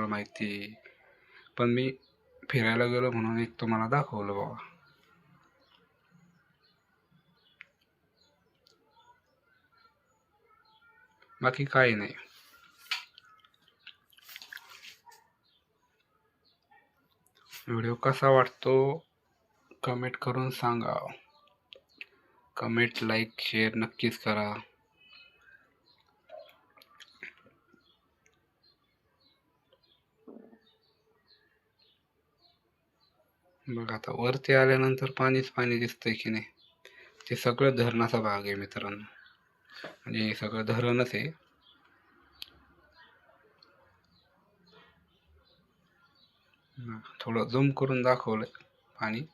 तुम्हाला माहिती आहे, पण मी फिरायला गेलो म्हणून एक तुम्हाला दाखवलं बाबा. बाकी काही नाही. व्हिडिओ कसा वाटतो कमेंट करून सांगा. कमेंट, लाईक, शेअर नक्कीच करा. बघा आता वरती आल्यानंतर पाणीच पाणी दिसतंय की नाही. ते सगळं धरणाचा भाग आहे मित्रांनो, म्हणजे हे सगळं धरणच आहे. थोडं झूम करून दाखवलंय पाणी.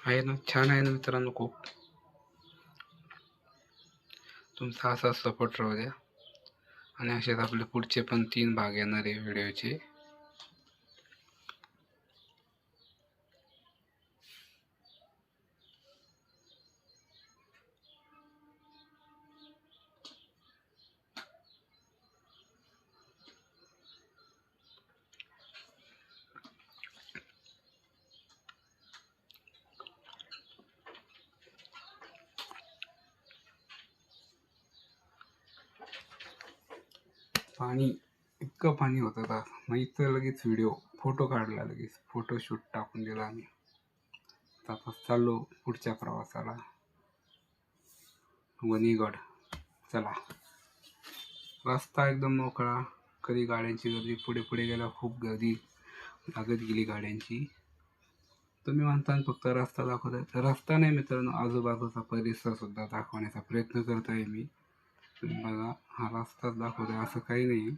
आहे ना, छान आहे ना मित्रांनो. खूप तुमचा असा सपोर्ट राहू द्या. आणि असेच आपले पुढचे पण 3 भाग येणार आहे व्हिडिओचे. पाणी इतकं पाणी होतं का, मग इथं लगेच व्हिडिओ फोटो काढला, लगेच फोटोशूट टाकून दिला आम्ही. आता चाललो पुढच्या प्रवासाला, वनीगड. चला. रस्ता एकदम मोकळा, कधी गाड्यांची गर्दी, पुढे पुढे गेला खूप गर्दी लागत गेली गाड्यांची. तुम्ही म्हणता फक्त रस्ता दाखवताय, तर रस्ता नाही मित्रांनो, आजूबाजूचा परिसर सुद्धा दाखवण्याचा प्रयत्न करत आहे मी. बघा, हा रस्ता दाखवतोय असं काही नाही.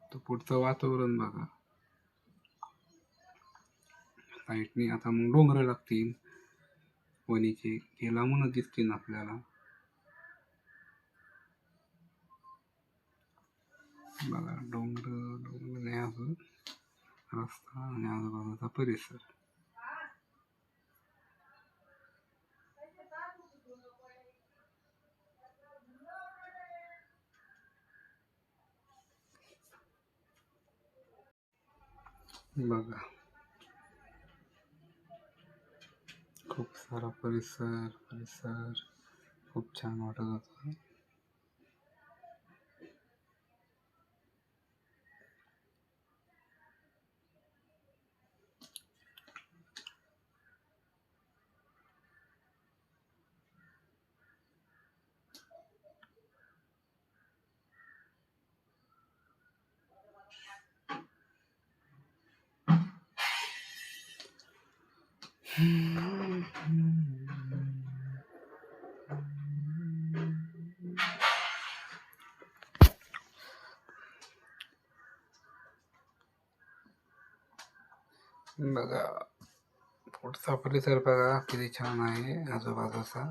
तो पुढचं वातावरण बघा. साईडनी आता मग डोंगर लागतील वणीचे, हे लांबूनच दिसतील आपल्याला. बघा, डोंगर नाही, अजून रस्ता आणि आजूबाजूचा परिसर. बघा, खूप सारा परिसर खूप छान वाटत होता. बघा, पुढचा परिसर बघा किती छान आहे आजूबाजूचा.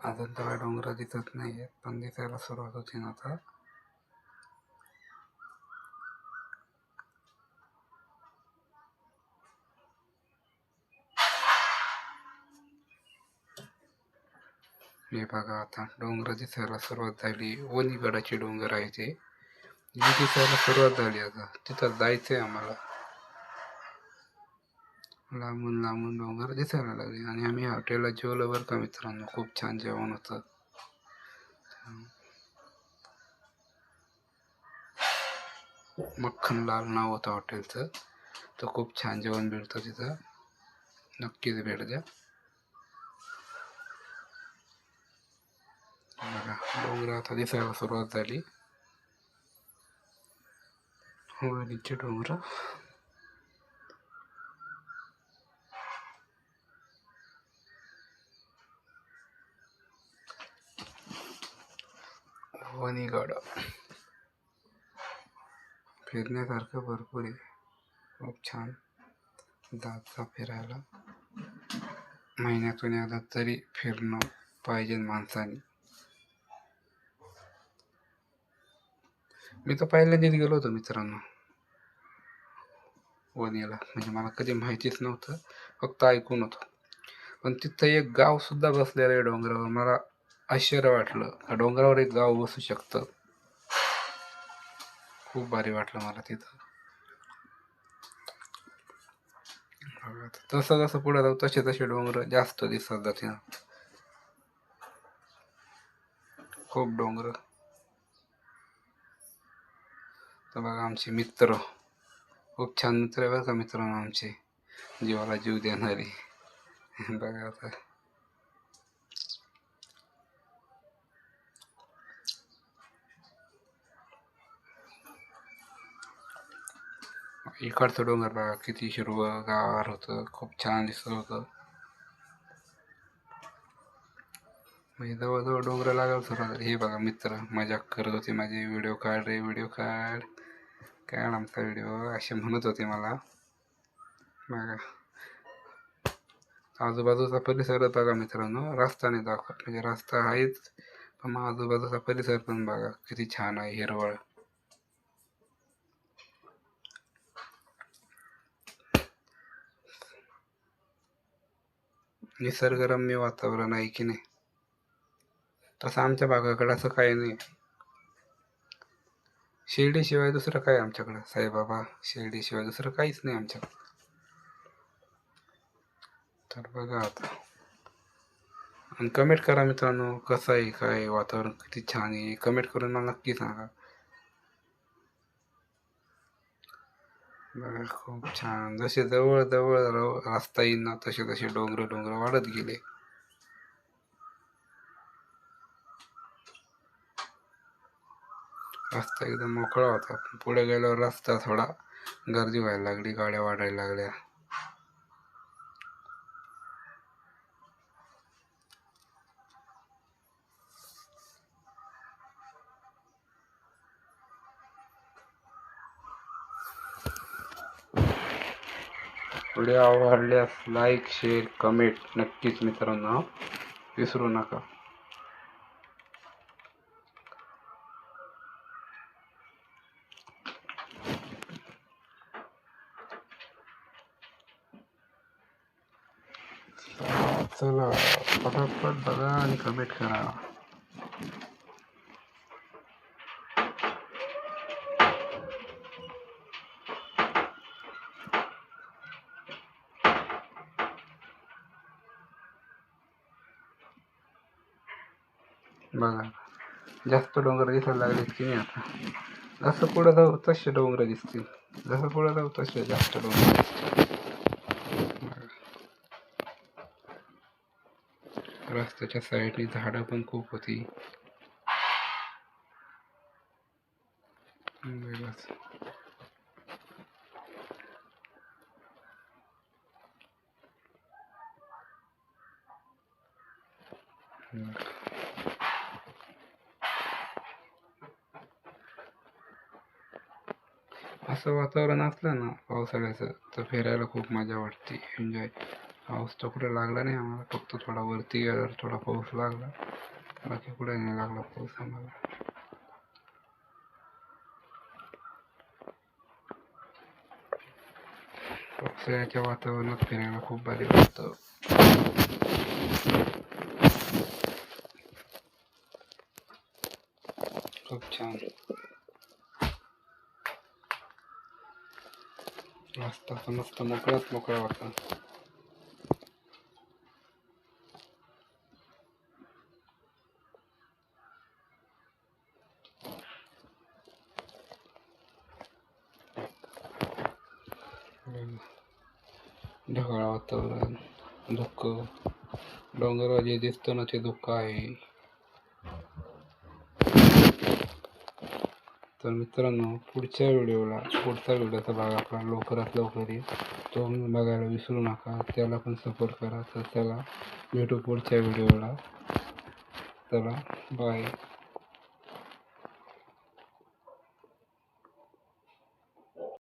अजून तर डोंगर दिसत नाहीये, पण दिसायला सुरुवात होती ना आता. हे बघा, आता डोंगर दिसायला सुरुवात झाली. वणीगडाचे डोंगर आहे ते दिसायला सुरुवात झाली. आता तिथं जायचंय आम्हाला. लांबून लांबून डोंगर दिसायला लागले. आणि आम्ही हॉटेलला जेवलो बरं का मित्रांनो, खूप छान जेवण होतं. मक्खनलाल नाव होतं हॉटेलचं. तर खूप छान जेवण मिळतं तिथं, नक्कीच भेट द्या. बघा, डोंगर आता दिसायला सुरुवात झाली. वणीचे डोंगर. वणीगड फिरण्यासारखं भरपूर आहे, खूप छान. जायचं फिरायला, महिन्यातून एकदा तरी फिरणं पाहिजे माणसाने. मी तर पहिल्यांदाच गेलो होतो मित्रांनो. वणीला, म्हणजे मला कधी माहितीच नव्हतं, फक्त ऐकून होतं. पण तिथं एक गाव सुद्धा बसलेलं आहे डोंगरावर. मला आश्चर्य वाटलं, का डोंगरावर एक गाव बसू शकतं. खूप भारी वाटलं मला तिथं. तसं जसं पुढे जाऊ तसे तसे डोंगर जास्त दिसत जाते. खूप डोंगर. तर बघा आमचे मित्र, खूप छान मित्र आहे बरं का मित्रांनो आमचे, जीवाला जीव देणारे. बघा आता इकडचं डोंगर बघा किती हिरवं गार होतं, खूप छान दिसत होतं. म्हणजे जवळजवळ डोंगर लागल सर. हे बघा मित्र मजाक करत होते माझे, व्हिडिओ काढ रे व्हिडिओ काढ, काढ आमचा व्हिडिओ असे म्हणत होते मला. बघा आजूबाजूचा परिसर बघा मित्रांनो, रस्ता नाही दाखवत, म्हणजे रस्ता आहेच पण मग आजूबाजूचा परिसर पण बघा किती छान आहे, हिरवळ. निसर्गरम्य वातावरण आहे की नाही. तसं आमच्या भागाकडे असं काही नाही. शिर्डीशिवाय दुसरं काय आमच्याकडं, साईबाबा शिर्डीशिवाय दुसरं काहीच नाही आमच्याकडं. तर बघा आता, आणि कमेंट करा मित्रांनो, कसं आहे काय वातावरण, किती छान आहे, कमेंट करून मला नक्की सांगा. बघा खूप छान. जसे जवळ जवळ रस्ता येईल ना तसे तसे डोंगर डोंगर वाढत गेले. रस्ता एकदम मोकळा होता, पुढे गेल्यावर रस्ता थोडा गर्दी व्हायला लागली, गाड्या वाढायला लागल्या. व्हिडिओ आवडल्यास लाईक शेअर कमेंट नक्कीच मित्रांनो विसरू नका. चला फटाफट बघा आणि कमेंट करा. बघा जास्त डोंगर दिसायला लागले की नाही आता. जसं पुढे जाऊ तसे डोंगर दिसतील, जसं पुढे जाऊ तसे जास्त डोंगर दिसतील. रस्त्याच्या साईडनी झाडं पण खूप होती. असं वातावरण असलं ना पावसाळ्याचं तर फिरायला खूप मजा वाटते, एन्जॉय. पाऊस तर कुठे लागला नाही आम्हाला, फक्त थोडा वरती गेल्यावर थोडा पाऊस लागला, बाकी कुठे नाही लागला पाऊस आम्हाला. पावसाळ्याच्या वातावरणात फिरायला खूप भारी वाटतं. खूप छान रस्ता तर मस्त मोकळाच मोकळा होता. ढगाळ वातावरण, धुक्क, डोंगरावर जे दिसतं ना ते धुक्क आहे. तर मित्रांनो पुढचा व्हिडिओचा भाग आपला लवकरात लवकर येईल, तो बघायला विसरू नका, त्याला पण सपोर्ट करा. तर चला भेटू पुढच्या व्हिडिओला. चला बाय.